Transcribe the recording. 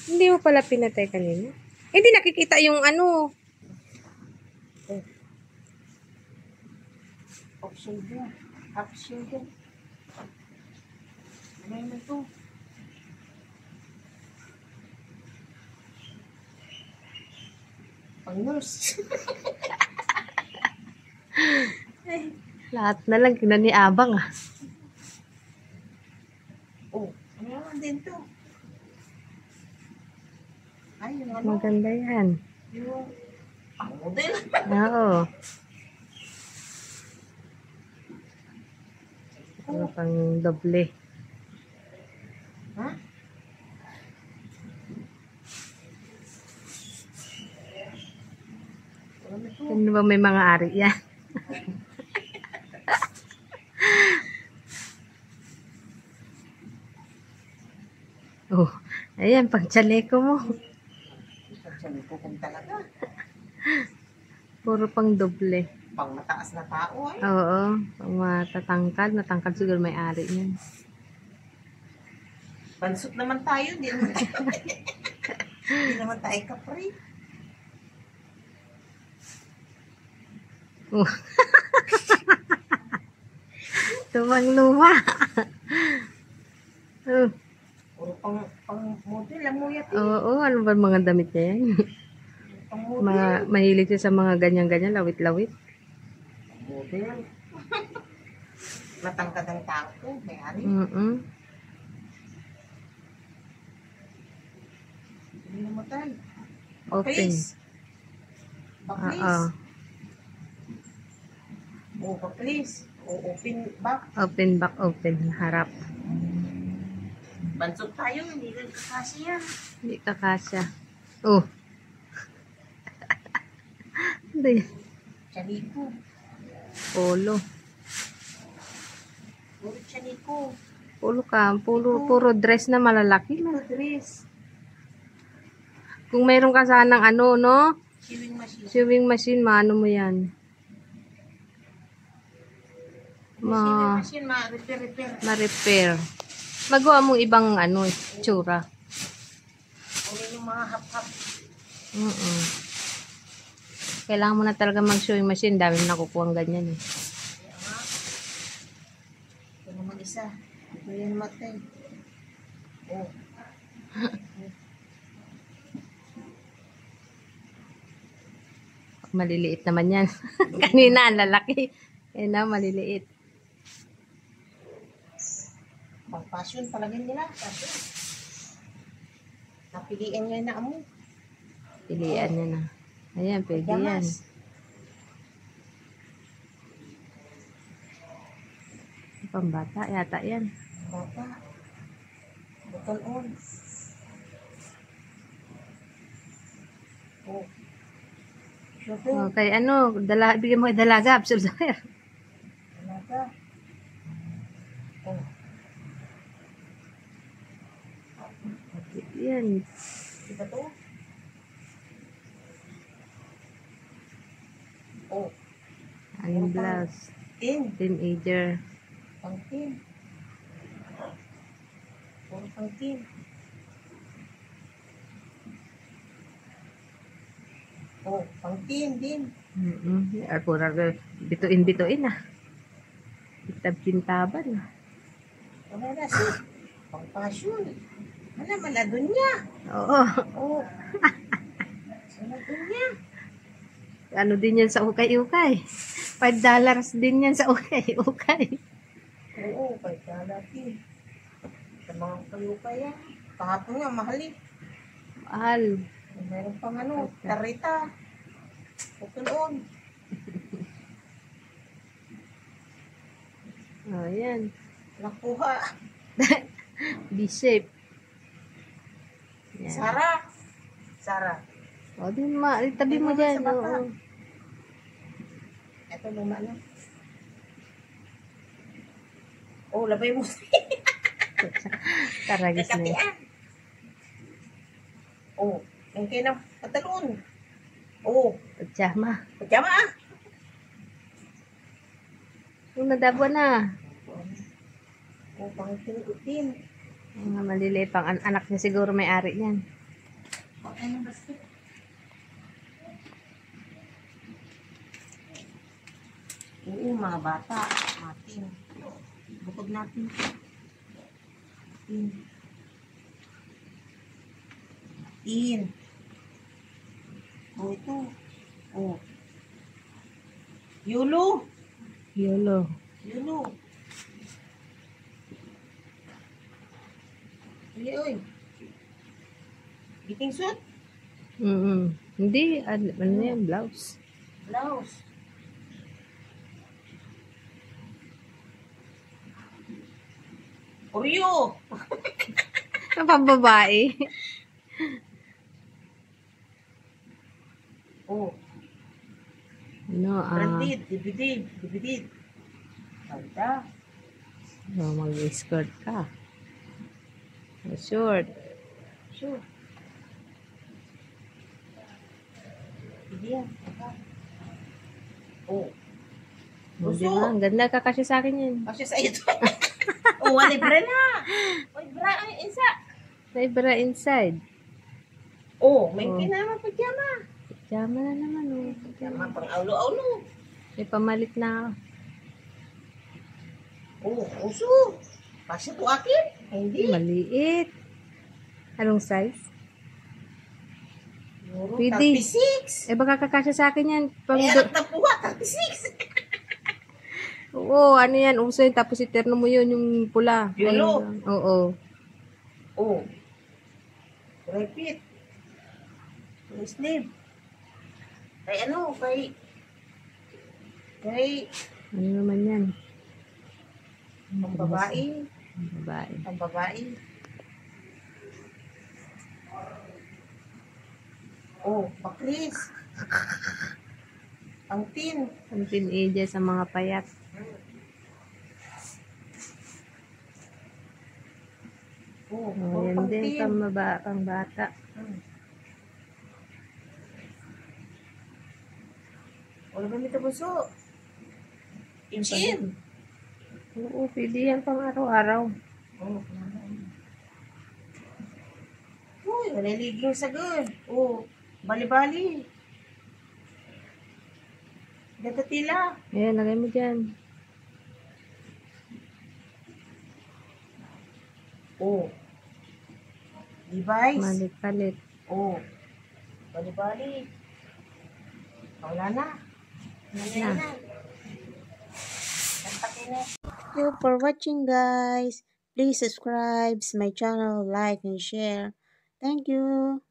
Hindi mo pala pinatay kanina. Hindi nakikita yung ano. Oxygen. Oxygen. Ano yun ito? Pang-nurse. Lahat na lang kinaniabang ah. Oh, ano naman din to? Ay, yung ano? Maganda yan. Yung pang-model. Oo. Ano pang doble. Ha? Ano ito? Ano ba may mga ari yan? Oh, ayan, pang tsaleko mo. Sabi ko kung talaga. Puro pang doble. Pang mataas na tao ay. Oo, pang matatangkad. Matangkad siguro may ari yan. Bansot naman tayo. Hindi naman tayo. Hindi naman tayo kapre. Oh. Tumang luma. Oh. Puro pang model. Ang muyat eh. Oo, ano ba mga damit niya yan? Pang model. Mahilig siya sa mga ganyan-ganyan, lawit-lawit. Model. Matangkad ang tao to. Mayari. Hindi namatay. Open. Please. Please. Oo. Oh, please. Oh, open back. Open back, open. Harap. Bansot tayo. Hindi rin kakasi yan. Hindi kakasya. Oh. Hindi. Chaniko. Polo. Puro chaniko. Puro dress na malalaki na. Puro dress. Kung mayroon ka sanang ano, no? Sewing machine. Sewing machine, maano mo yan? Sewing machine, ma-repair. Ma-repair. Magawa mong ibang ano, tsura. Ulit yung mga hap-hap. Kailangan mo na talaga mag-sewing machine. Dami mo nakukuha ang ganyan eh. Kaya nga. Ito naman isa. Ito yung matay. Oh. Maliliit naman yan. Kanina ang lalaki. Kaya na maliliit. Pang passion palagyan nila. Passion. Napilian nyo na amo. Pilian niya na. Ayan, pwede yan. Pambata yata yan. Bata. Button on. Oh. Shopping. Okay, ano, bigyan mo kay dalaga, absorber. Talaga. Oh. Yan. Diba to? Oh. Ang blouse. Teenager. Pang-tin. Puro pang-tin. Oh, pang-tin din. Pura bituin ah. Kitab-kintaban ah. Wala na siya. Pang-passion. Wala, maladun niya. Oo. Oh. Maladun niya. Ano din yan sa ukay-ukay. $5 din yan sa ukay-ukay. Oo, kay kalati. Sa mga kayo kaya. Kahapon nga, mahal eh. Mahal. Meron pang ano, tarita. Putuloon. Oh, yan. Nakuha. Be safe. Yan. Sara. O, tabi mo dyan. Oo. Ito luma na. Oh, labay mo. Karagis na yun. Kakatian. Oh, yung kayo ng patalon. Oh, Pajama. pajama ah. Yung nadabwa na. Oh, pang tin. Mga maliliit pang anak niya siguro may-ari niyan. Ano basket? Oo, mga bata. Matin. Bukod natin. Matin. Matin. Oh, ito. Oh. Yulo. Yolo. Yulo. Uy, uy. Biting suit. Hindi, ano yan, blouse. Blouse. Oreo. Ang pambabae. Oh. Ano, Branded. Divided. Divided. Ganda. mag-skirt ka. Short. Sure. Hindi yan. Oh. Hindi ba? Ang ganda ka kasi sa akin yan. Kasi sa ito. Oh, wala bra na. Wala bra ang isa. May bra inside. Oh, may Oh. kinama pajama. Pajama na naman, oh. Pajama pang aulo-aulo. May pamalit na. Oh, uso. Pasya to akin. Hindi. Maliit. Anong size? Siguro Pwede. 36. Eh, baka kakasya sa akin yan. Ay, anak na puwa, 36. Oo, ano yan, uso yun. Tapos iterno mo yun, yung pula. Yolo. Ayun. Oo. Oh. Repeat. Yung sleeve. Kay ano, kay Ano naman yan? ang babae. Babae. Ang babae. Oh, bakris. Ang tin. Ang teenager sa mga payat. Oh, Oh, yan pang din, tin. pang bata. Wala ba nito buso? Inchin. Oo, pwede yan pang araw-araw. Oh, uy, naliliging sa good. Oh, bali-bali. Datatila. Ayan, lagay mo dyan. Oh. Device. Malit-palit. Oh. Bali-bali. Wala na. Wala na. Thank you for watching, guys. Please subscribe my channel, like, and share. Thank you.